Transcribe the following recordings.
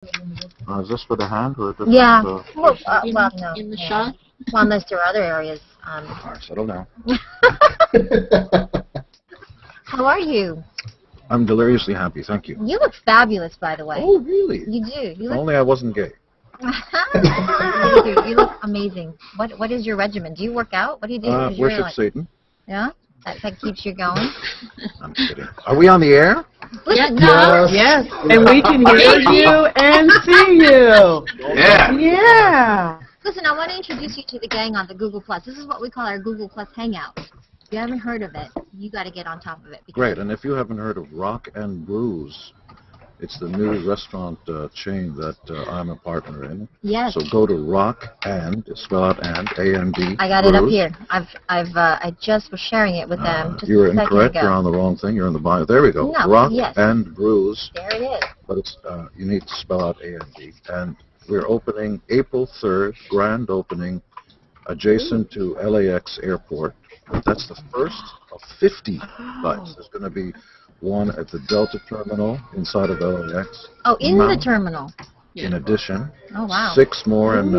Is this for the hand or a different? Yeah. Well, No. In the shot? Well, unless there are other areas. All right, settle down. How are you? I'm deliriously happy, thank you. You look fabulous, by the way. Oh, really? You do. You If look. only I wasn't gay. You do. You look amazing. What is your regimen? Do you work out? What do you do? 'Cause you're Worship like, Satan. yeah. That keeps you going. I'm kidding. Are we on the air? Listen, Yes, and we can hear you and see you. Yeah. Yeah. Listen, I want to introduce you to the gang on the Google Plus. This is what we call our Google Plus Hangout. If you haven't heard of it, you got to get on top of it. Great, and if you haven't heard of Rock and Brews, it's the new restaurant chain that I'm a partner in. Yes. So go to Rock and, spell out and, A-N-D. I got it up here. I just was sharing it with them just You're a second incorrect. ago. You're on the wrong thing. You're in the bio. There we go. No, Rock yes. and Brews. There it is. But it's you need to spell out A-N-D. And we're opening April 3rd, grand opening, adjacent to LAX Airport. That's the first of 50 sites. There's going to be one at the Delta Terminal inside of LAX. Oh, in the terminal. In addition, Oh, wow. 6 more in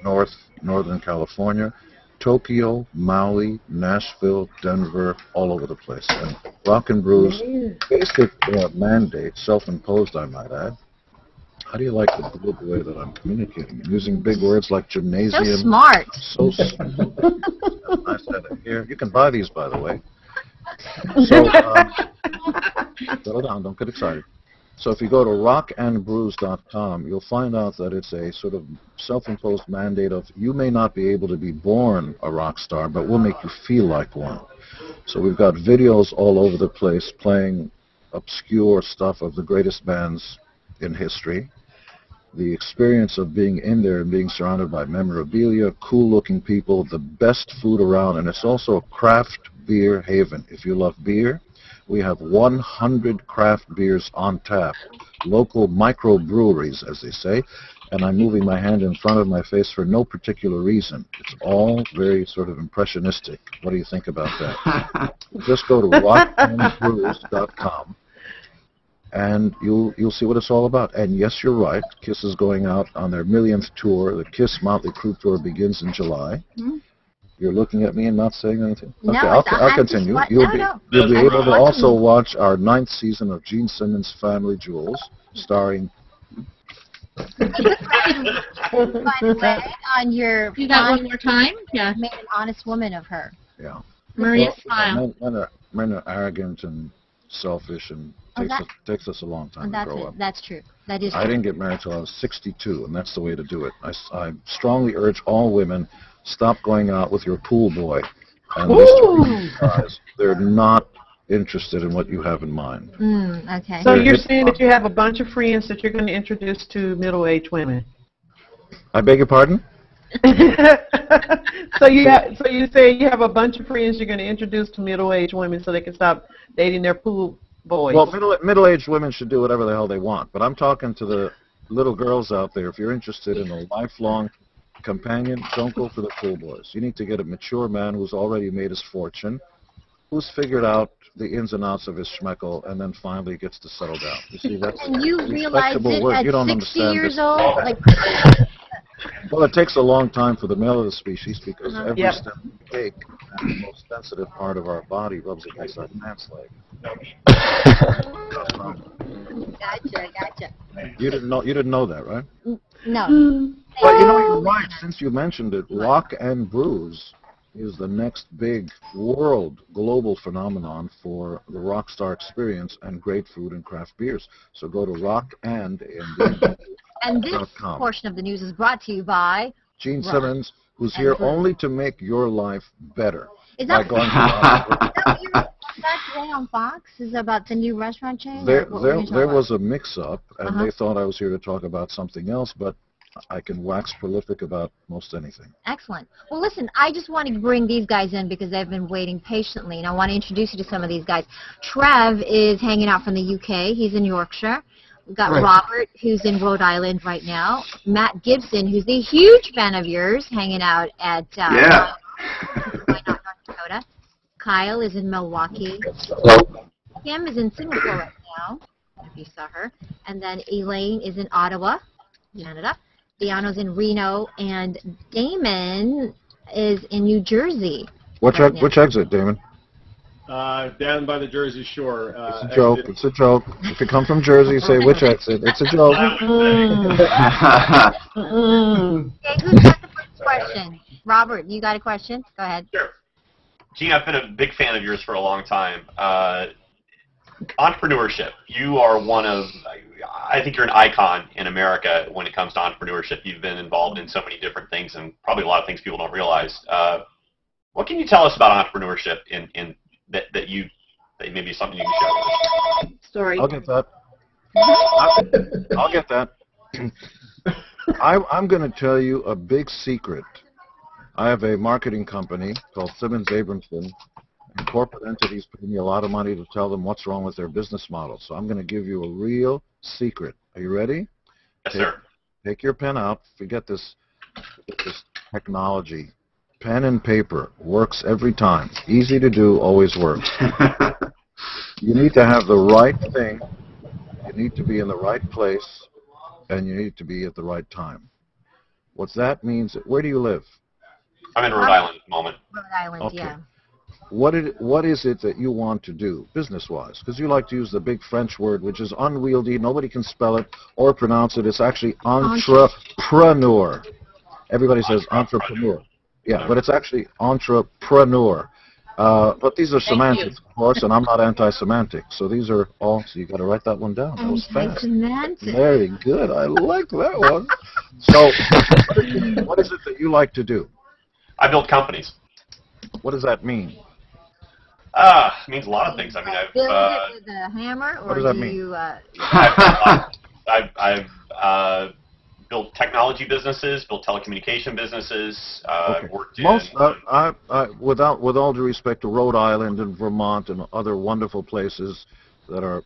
Northern California, Tokyo, Maui, Nashville, Denver, all over the place. And Rock and Brews, basic mandate, self-imposed, I might add. How do you like the way that I'm communicating? I'm using big words like gymnasium. So smart. So smart. Nice to have it here. You can buy these, by the way. So, settle down, don't get excited. So if you go to rockandbrews.com, you'll find out that it's a sort of self-imposed mandate of you may not be able to be born a rock star, but we'll make you feel like one. So we've got videos all over the place playing obscure stuff of the greatest bands in history. The experience of being in there and being surrounded by memorabilia, cool-looking people, the best food around, and it's also a craft beer haven. If you love beer, we have 100 craft beers on tap, local microbreweries, as they say, and I'm moving my hand in front of my face for no particular reason. It's all very sort of impressionistic. What do you think about that? Just go to rockandbrews.com. And you'll see what it's all about. And yes, you're right. KISS is going out on their millionth tour. The KISS Motley Crue tour begins in July. Mm-hmm. You're looking at me and not saying anything? No, okay, I'll continue. You'll be able to also watch our 9th season of Gene Simmons' Family Jewels, starring... By the way, on your... Do that one more time? Yeah. Made an honest woman of her. Yeah. Maria, smile. Men are arrogant and selfish, and takes us a long time to grow up. That's true. That is true. I didn't get married till I was 62, and that's the way to do it. I strongly urge all women, stop going out with your pool boy and these guys. They're not interested in what you have in mind. Okay. So you're saying that you have a bunch of friends that you're going to introduce to middle-aged women? I beg your pardon? So you say you have a bunch of friends you're going to introduce to middle-aged women so they can stop dating their pool boys. Well, middle-aged women should do whatever the hell they want, but I'm talking to the little girls out there. If you're interested in a lifelong companion, don't go for the pool boys. You need to get a mature man who's already made his fortune, who's figured out the ins and outs of his schmeckle, and then finally gets to settle down. You see, that's and you realize it work. at You don't 60 understand years this. old? Like, well, it takes a long time for the male of the species because every Yep. step of the cake and the most sensitive part of our body rubs against our pants leg. Gotcha. You didn't know that, right? No. But you know, you're right. Since you mentioned it, Rock and Brews is the next big world global phenomenon for the rock star experience and great food and craft beers. So go to And this portion of the news is brought to you by Gene Simmons, who's here only to make your life better. Is that going to today on Fox? Is it about the new restaurant chain? there was a mix-up, and they thought I was here to talk about something else, but I can wax prolific about most anything. Excellent. Well, listen, I just want to bring these guys in because they've been waiting patiently, and I want to introduce you to some of these guys. Trev is hanging out from the UK. He's in Yorkshire. We've got Robert, who's in Rhode Island right now. Matt Gibson, who's a huge fan of yours, hanging out at North Dakota. Kyle is in Milwaukee. Kim is in Singapore right now. if you saw her. And then Elaine is in Ottawa, Canada. Deanna's in Reno, and Damon is in New Jersey. Which exit, Damon? Down by the Jersey Shore. It's a joke. It's a joke. If you come from Jersey, say which exit. It's a joke. Okay, who's got the first question? Robert, you got a question? Go ahead. Sure. Gene, I've been a big fan of yours for a long time. Entrepreneurship. You are one of, I think you're an icon in America when it comes to entrepreneurship. You've been involved in so many different things and probably a lot of things people don't realize. What can you tell us about entrepreneurship that maybe something you can share with us? Sorry. I'll get that. I'll get that. I'm going to tell you a big secret. I have a marketing company called Simmons Abramson, and corporate entities pay me a lot of money to tell them what's wrong with their business model. So I'm going to give you a real secret. Are you ready? Yes, sir. Take your pen out. Forget this technology. Pen and paper works every time. Easy to do, always works. You need to have the right thing. You need to be in the right place, and you need to be at the right time. What that means, where do you live? I'm in Rhode Island at the moment. Rhode Island, Okay. yeah. What is it that you want to do, business-wise? Because you like to use the big French word, which is unwieldy. Nobody can spell it or pronounce it. It's actually entrepreneur. Everybody says entrepreneur. Yeah, but it's actually entrepreneur. But these are semantics, of course, and I'm not anti-semantic. So these are all, so you got to write that one down. That was fast. Anti-semantic. Very good. I like that one. So what is it that you like to do? I build companies. What does that mean? It means a lot of things. I mean, Build it with a hammer, or what does that do mean? you? I've built technology businesses, built telecommunication businesses. Okay. Worked in. With all due respect to Rhode Island and Vermont and other wonderful places that are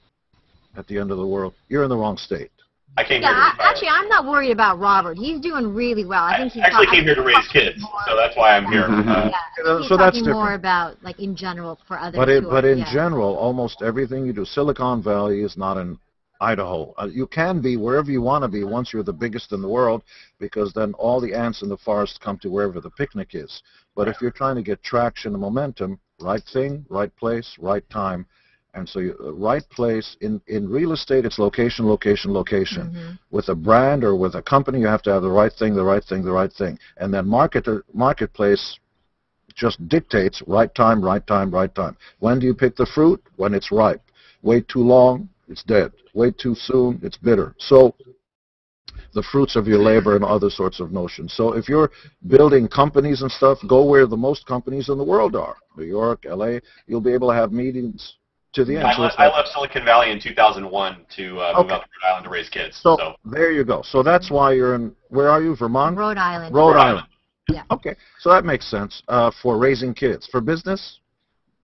at the end of the world, you're in the wrong state. I came here. Yeah, actually, I'm not worried about Robert. He's doing really well. I think he's actually came here to raise kids, so that's why I'm here. He's So that's talking more different. About, like, in general for others. But in general, almost everything you do, Silicon Valley is not in Idaho. You can be wherever you want to be once you're the biggest in the world, because then all the ants in the forest come to wherever the picnic is. But if you're trying to get traction and momentum, right thing, right place, right time. And so right place, in real estate, it's location, location, location. Mm-hmm. With a brand or with a company, you have to have the right thing, the right thing, the right thing. And then marketplace just dictates right time, right time, right time. When do you pick the fruit? When it's ripe. Wait too long, it's dead. Wait too soon, it's bitter. So the fruits of your labor and other sorts of notions. So if you're building companies and stuff, go where the most companies in the world are. New York, LA, you'll be able to have meetings to the end. I left Silicon Valley in 2001 to move out to Rhode Island to raise kids. So there you go. So that's why you're in, where are you, Vermont? Rhode Island. Rhode Island. Yeah. Okay, so that makes sense for raising kids. For business,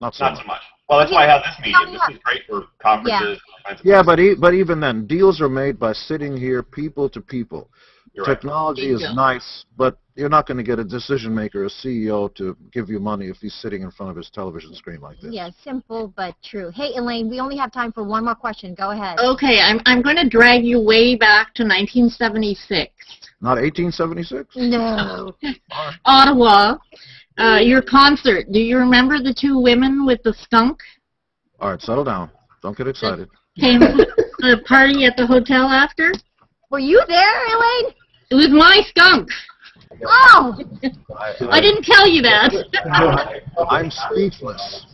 not so much. Well, that's why I have this meeting. This is great for conferences. Yeah, but even then, deals are made by sitting here, people to people. You're Technology right. is nice, but you're not going to get a decision maker, a CEO, to give you money if he's sitting in front of his television screen like this. Yeah, simple but true. Hey, Elaine, we only have time for one more question. Go ahead. Okay, I'm going to drag you way back to 1976. Not 1876? No. Ottawa, your concert. Do you remember the two women with the skunk? All right, settle down. Don't get excited. Came to the party at the hotel after? Were you there, Elaine? It was my skunk. Oh! I didn't tell you that. I'm speechless.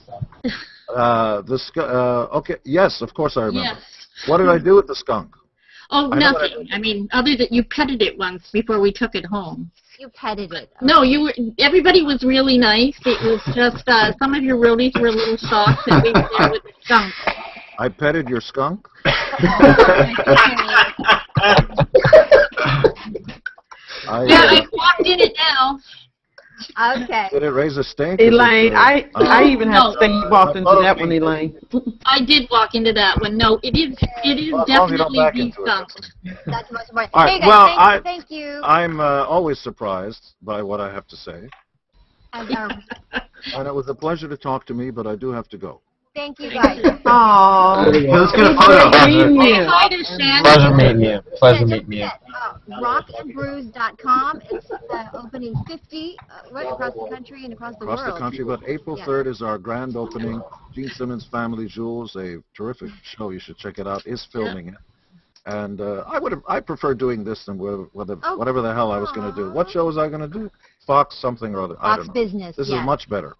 Okay, yes, of course I remember. Yes. What did I do with the skunk? Oh, nothing. I mean, other than you petted it once before we took it home. You petted it. No, everybody was really nice. It was just some of your roadies were a little shocked that we were there with the skunk. I petted your skunk? I walked in it now. Okay. Did it raise a stink? Elaine, I even have to say you walked into that one, Elaine. I did walk into that one. No, it is definitely the skunk. That's most important. All right, Hey guys, well, thank you. I'm always surprised by what I have to say. And, And it was a pleasure to talk to me, but I do have to go. Thank you guys. Aww. Let's get a Great photo. meeting Say you. hi to Shannon. Pleasure meeting you. Pleasure meeting you. rockandbrews.com. It's opening 50 right across the country and across the Across world. the country, but April Yeah. 3rd is our grand opening. Gene Simmons Family Jewels, a terrific show. You should check it out. Is filming it. And I prefer doing this than whatever the hell I was going to do. What show was I going to do? Fox something or other. I Fox don't know. Business. This yes. is much better.